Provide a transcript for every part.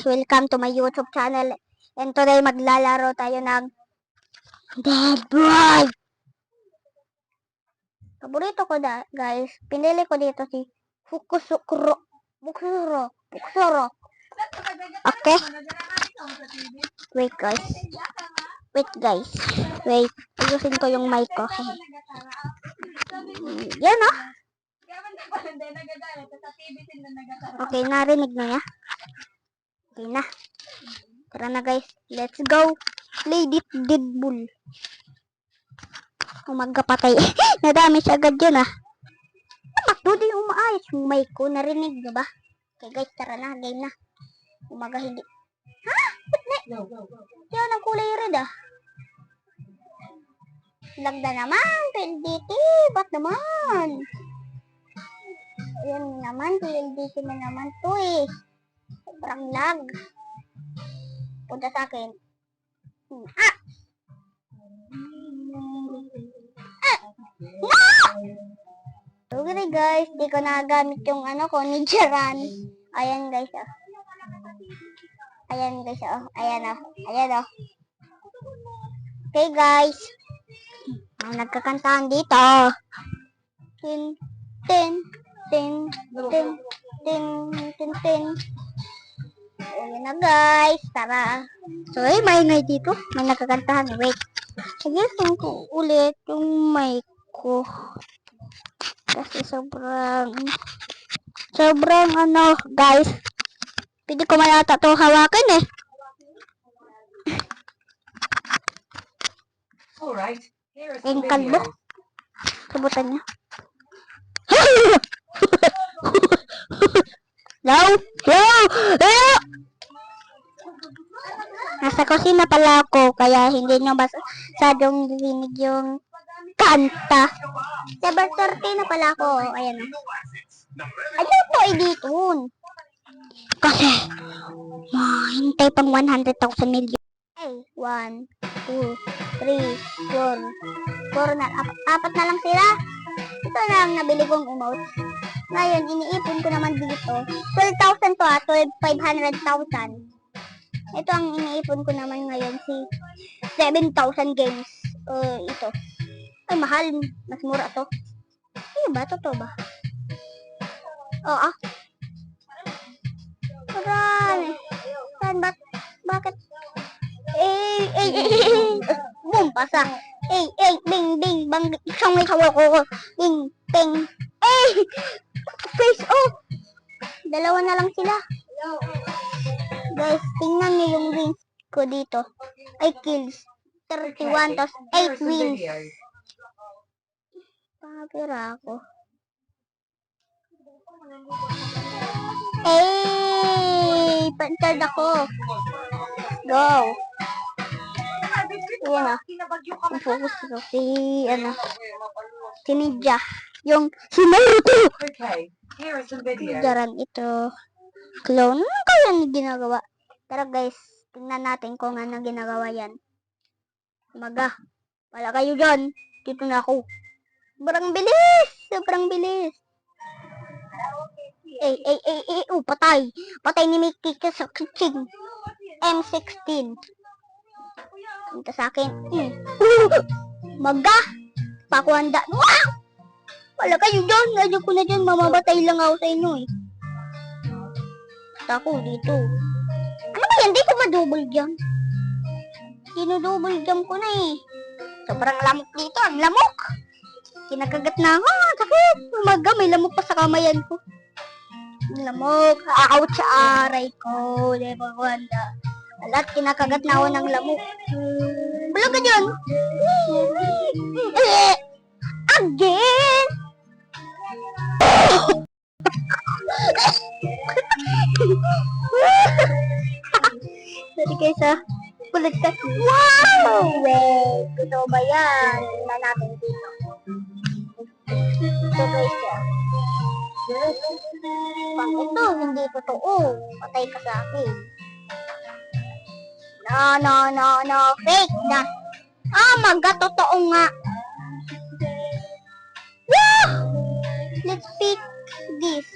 welcome to my YouTube channel. And today maglalaro tayo ng Dead Boy. Paborito ko guys. Pinili ko dito si Buksuro. Okay. Wait guys. Wait. Ayusin ko yung mic ko. Yan oh. Okay, narinig na niya. Okay na. Tara na guys. Let's go. Play Deadpool. Umagkapatay. Nadami siya agad yun ah. Makdo din umaayos yung mic ko. Narinig na ba? Okay guys, tara na. Game na. Umaga hindi. Ha? Yan ang kulay red ah. Lag na naman. PLDT. Ba't naman? Ayan naman. PLDT na naman to eh. Sobrang lag. Punta sa akin. Ah! No! Okay guys, di ko nagamit yung ano ko, ni Jaran. Ayan guys, oh. Ayan guys, oh. Ayan oh. Ayan oh. Okay guys. May nagkakantahan dito. Tin, tin, tin, tin, tin, tin, tin. Ayan na guys, tara. So, may ingay dito. May nagkakantahan. Wait. Sige, ko ulit yung mic ko. Kasi sobrang ano, guys. Pwede ko malata to hawakan eh. Alright, here is Yung the kalbo. video. Sabutan niya. No! No! No! Nasa kusina pala ako, kaya hindi nyo masyadong dinig yung kanta. Sa birthday na pala ako. Ayan o. Ayaw to editon. Kasi, hintay pang 100,000 million. Ay, 1, 2, 3, 4 na. Apat na lang sila. Ito na ang nabili kong emote. Ngayon, iniipon ko naman dito. 12,000 to 500,000. Ito ang iniipon ko naman ngayon si 7,000 games. Ito. Ay, mahal. Mas mura to. Ano ba? Totoo ba? Oo. Marami. Saan ba? Bakit? Boom, pasa. Ding, ding, bang, isang may kawa ko. Ding, ding. Face off. Dalawa na lang sila. Guys, tingnan niyo yung wins ko dito. Ay, kills. 31, tapos 8 wins. Pagkira ako. Pantad ako. Go. Ayan ah. Ang focus ko si, si Ninja. Yung, si Naruto. Okay, here is some video. Jaran ito. Clone. Ano kaya na ginagawa? Tara guys, tingnan natin kung ano ginagawa yan. Umaga. Wala kayo dyan. Dito na ako. Sobrang bilis! Sobrang bilis. Patay. Patay ni Mickey sa kitchen. M16. Punta sa akin. Maga. Pakuhanda. Wow! Wala kayo dyan. Radyo ko na dyan. Mamabatay lang ako sa inyo eh. Ako dito. Ano ba yan? Di ko ma-double jump. Dino-double jump ko na eh. Sobrang lamok dito. Ang lamok. Kinakagat na ako. Sakit. Umaga. May lamok pa sa kamayan ko. Ang lamok. Ouch. Aray ko. Di ba ko handa. Alat. Kinakagat na ako ng lamok. Wala ka dyan. Again. Sorry guys ah. Kulit ka. Wow! Wait. Ito ba yan? Tingnan natin dito. Ito guys ah. Pag ito, hindi totoo. Patay ka sa akin. No. Fake na. Totoo nga. Woo! Let's pick this.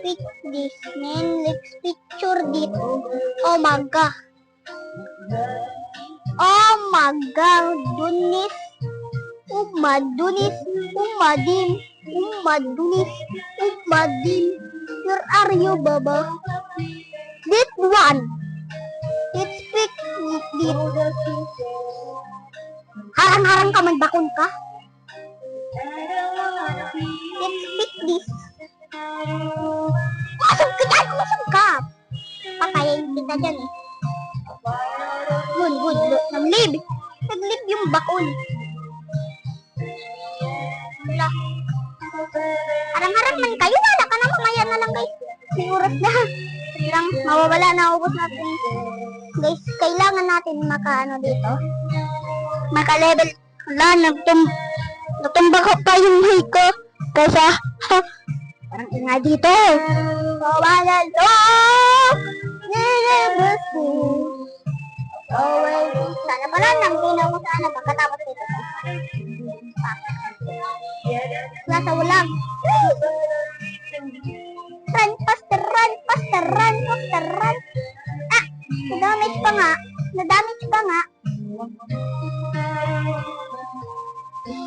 fix this, man. Let's picture dito. Oh my God. Oh my God. Dunis. Umadunis. Umadin. Umadunis. Umadin. Where are you, Baba? This one. Let's fix this. Harang-harang ka, magbakon ka. Let's fix this. Masag ka dyan! Masag ka! Patayin kita dyan eh. Good. Nag-live. Nag-live yung bakon. Wala. Harang-harang man kayo. Wala ka na. Mamaya na lang guys. May oras na. Lang, mawawala na. Ubus natin. Guys, kailangan natin maka-ano dito. Maka-level. Wala, natumba ko pa yung mic ko. Kaysa, parang ingay dito. Mawala to. Sana pala nang tinaw mo sana pagkatapos nito. Nasa ulam. Run, faster, run, faster, run, faster, run. Ah, nadamage pa nga.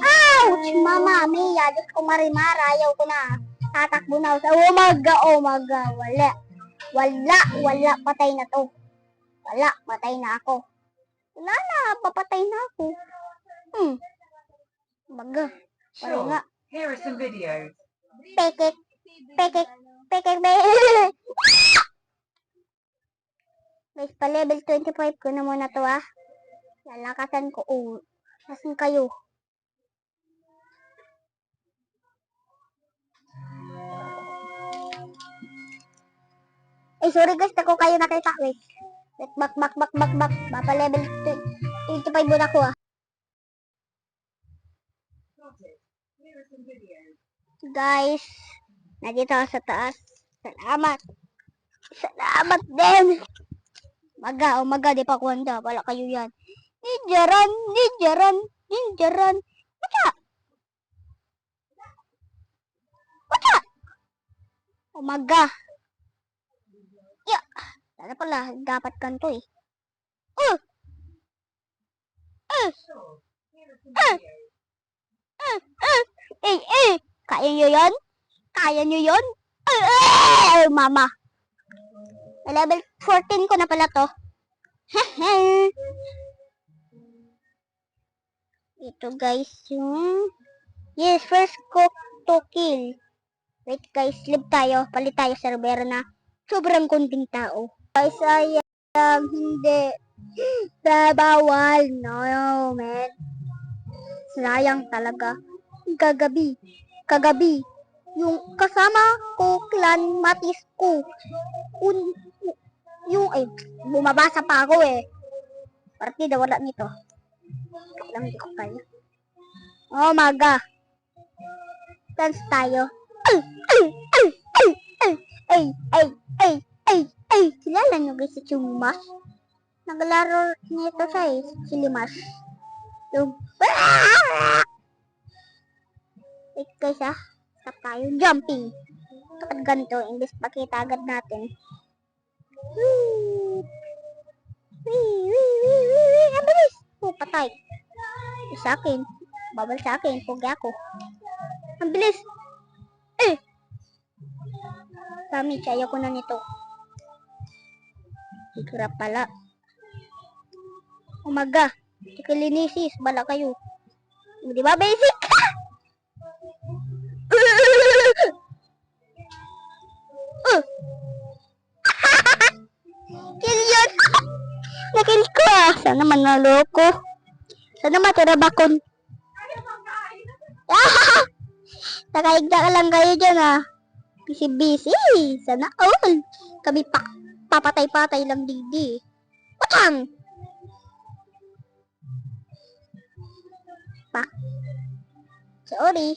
Ouch! Mama, Mia, Diyos ko marimar, ayaw ko na. Tatakbo na ako sa umaga. Wala, patay na to. Wala, patay na ako. Wala na, papatay na ako. Umaga. Wala nga. Sure. Here are some videos. Pekek. Guys, pa level 25 ko na muna to ah. Lalakasan ko. Oh, nasan kayo? Sorry guys, ako kayo nakita. Wait, back. Bapa level 25 muna ko ah. Guys, nandito ako sa taas. Salamat din. Umaga, di pa ko handa. Wala kayo yan. Ninjaran. Wata. Umaga. Sana pala, dapat kanto eh. Kaya nyo yun? Mama. Level 14 ko na pala to. Ito guys yung... Yes, first cook to kill. Wait guys, live tayo. Palit tayo server na sobrang kunting tao. Guys, sayang hindi bawal. No, man. Sayang talaga. Kagabi, yung kasama ko, clan matis ko. Bumabasa pa ako eh. Partida, wala nito. Lang di ko kaya. Oh, maga. Dance tayo. Kilala nyo guys si Chumas? Naglaro nito siya eh, si Limas. Yung... Wait guys ah, stop tayo. Jumping. Kapag ganito, imbes pakita agad natin. Ang bilis! Patay. Sa akin. Babal sa akin. Pugi ako. Ang bilis! Kami, ayaw ko na nito. Hirap pala. Umaga. Tikilinisis. Bala kayo. Di ba basic? Kill yun. Nakill ko ah. Sana manaloko. Sana matira bakon. Nakaigda ka lang kayo dyan ah. Busy. Sana all. Kami papatay-patay lang didi. Watang! Sorry.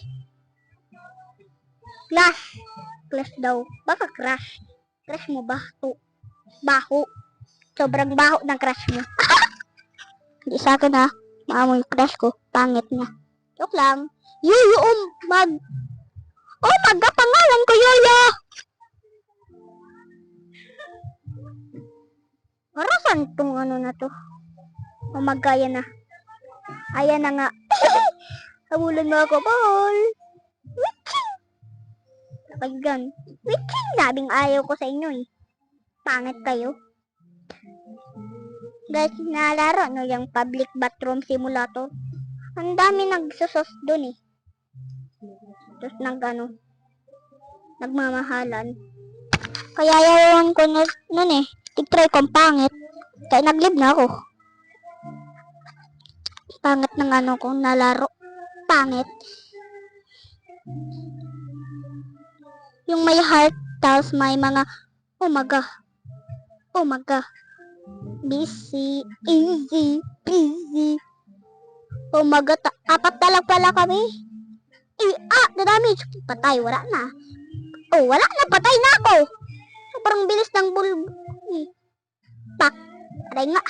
Clash daw. Baka crash. Crash mo ba? Baho. Sobrang baho ng crash mo. Hindi sa akin ha. Maamoy yung crash ko. Pangit niya. Joke lang. Yuyo maga pangalan ko Yoyo. Para saan tong ano na to? Umagaya na. Ayan na nga. Habulan mo ako, Paul. Witching! Nakagyan. Witching! Sabing ayaw ko sa inyo eh. Pangit kayo. Guys, nalaro no yung public bathroom simulator. Ang dami nagsusos dun eh. Tapos nagmamahalan. Kaya yawan ko nun eh. Tig-try kong pangit. Kaya nag-live na ako. Pangit ng ano kong nalaro. Pangit. Yung may heart, tapos may mga umaga. Busy, easy, busy. Umaga, apat na lang pala kami. Dadami. Patay, wala na. Wala na, patay na ako. Sobrang bilis ng bulb. Pak. Aray nga.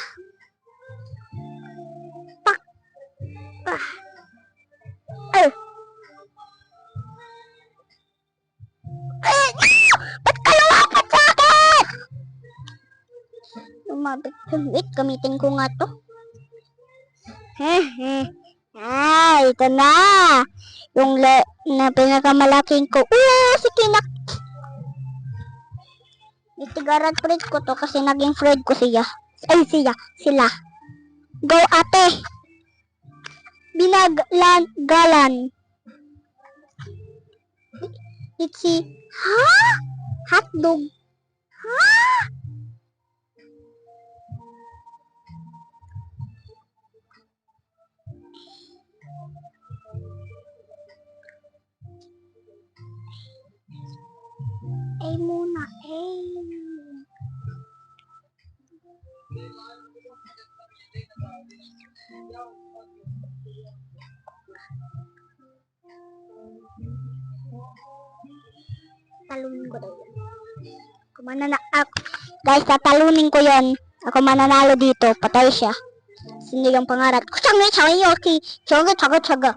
Pak. Ba't ka lumapit sa akin? Lumapit. Wait, gamitin ko nga to. Ito na. Yung na pinakamalaking ko. Si Kinak. Itigaran friend ko to kasi naging friend ko siya. Sila. Go ate. Binagalan. Itchy. Hotdog. Muna. Talunin ko daw yan. Guys, tatalunin ko yon. Ako mananalo dito. Patay siya. Sino yung pangarap? Chaga.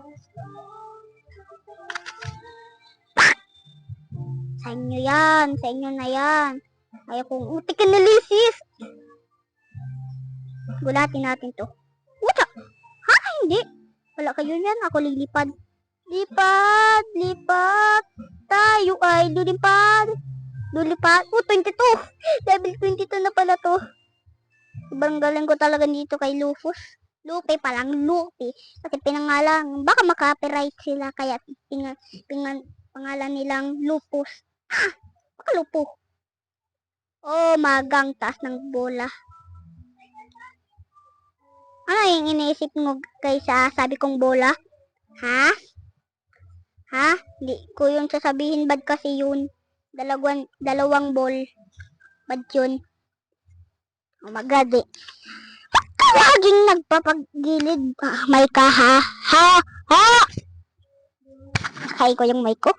Sa inyo yan. Sa inyo na yan. Ayaw kong utik analisis. Gulatin natin to. Wala. Hindi. Wala kayo yan. Ako lilipad. Lipat. Tayo ay lilipad. 22. Level 22 na pala to. Sobrang galing ko talaga dito kay Lufus. Lupe pa lang. Kasi pinangalan. Baka maka-copyright sila. Kaya pangalan nilang Lupus. Baka lupo. Magang taas ng bola. Ano yung iniisip mo kaysa sabi kong bola? Ha? Hindi ko yung sasabihin, bad kasi yun. Dalawang ball. Bad yun. Oh my God eh. Ba't ka laging nagpapagilid? May ka ha? Nakay ko yung mic ko.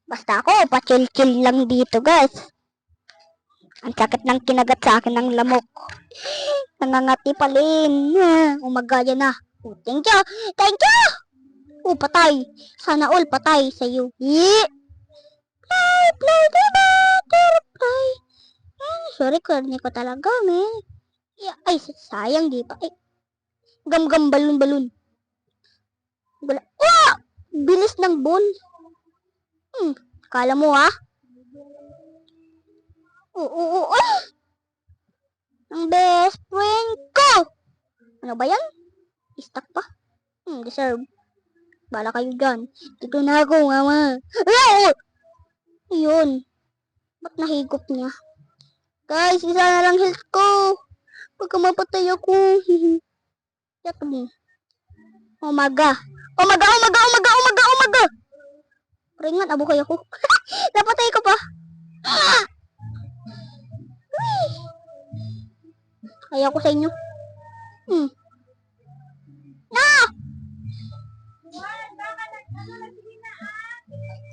Basta ako, pa-chill lang dito guys. Ang sakit ng kinagat sa akin ng lamok. Nangangati palin. Umagaya na. Thank you. Patay. Sana all patay sa'yo. Play. Sorry, corny ko talaga, man. Ay, sayang di pa. Gam balon. Bilis ng ball. Kala mo ha? Ang best friend ko. Ano ba yan? Stuck pa? Deserve. Bala kayo dyan. Dito na ako, mama. Yun. Ba't nahigop niya? Guys, isa na lang health ko. Pagka mapatay ako. Yato mo. Umaga. Ringan, abukay ako. Napatay ko pa. Ayaw ko sa inyo.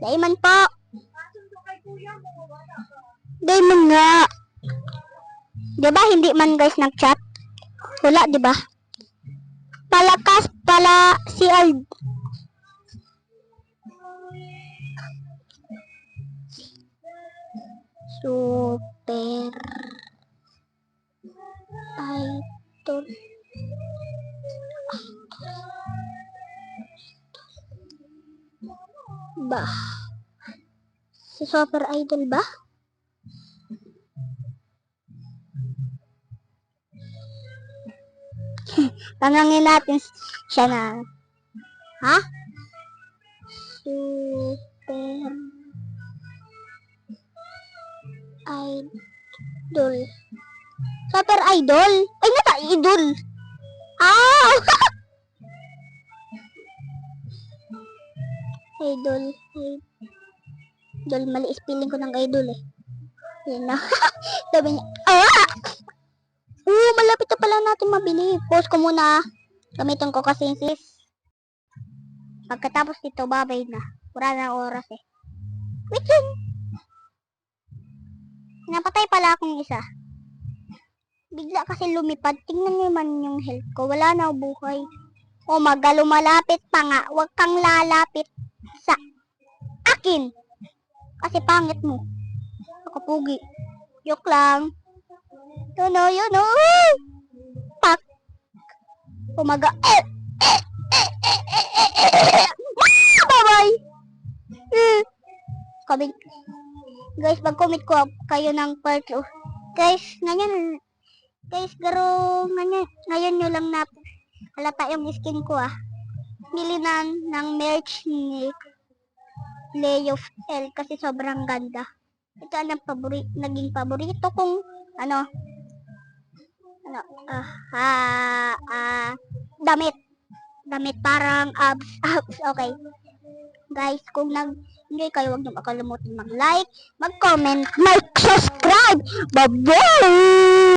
Diamond po. Diamond nga. Diba hindi man guys nag-chat? Wala diba? Palakas pala si Ald. Super Idol. Ba? Si Super Idol ba? Tanangin natin siya na. Ha? Super Idol. Super Idol? Ay, nata idol. Ah! Idol. Idol. Mali spelling ko ng idol eh. Yan na. Sabi niya, malapit na pala natin mabili. Post ko muna. Gamitin ko kasi yung sis. Pagkatapos dito, babay na. Wala na oras eh. Wait yun. Napatay pala akong isa. Bigla kasi lumipad. Tingnan niyo man yung health ko. Wala na buhay. O maga, lumalapit pa nga. Huwag kang lalapit sa akin. Kasi pangit mo. Nakapugi. Joke lang. Yun o. Pak. Umaga. Bye-bye. Comment. Guys, mag-comment ko kayo ng part 2. Guys, ngayon, ngayon nyo lang na halata yung skin ko Bili ng merch ni Leo L kasi sobrang ganda. Ito ang naging paborito kong damit parang abs. Okay. Guys, kung nag-enjoy kayo, huwag niyo makalimutan mag-like, mag-comment, mag-subscribe. Bye-bye!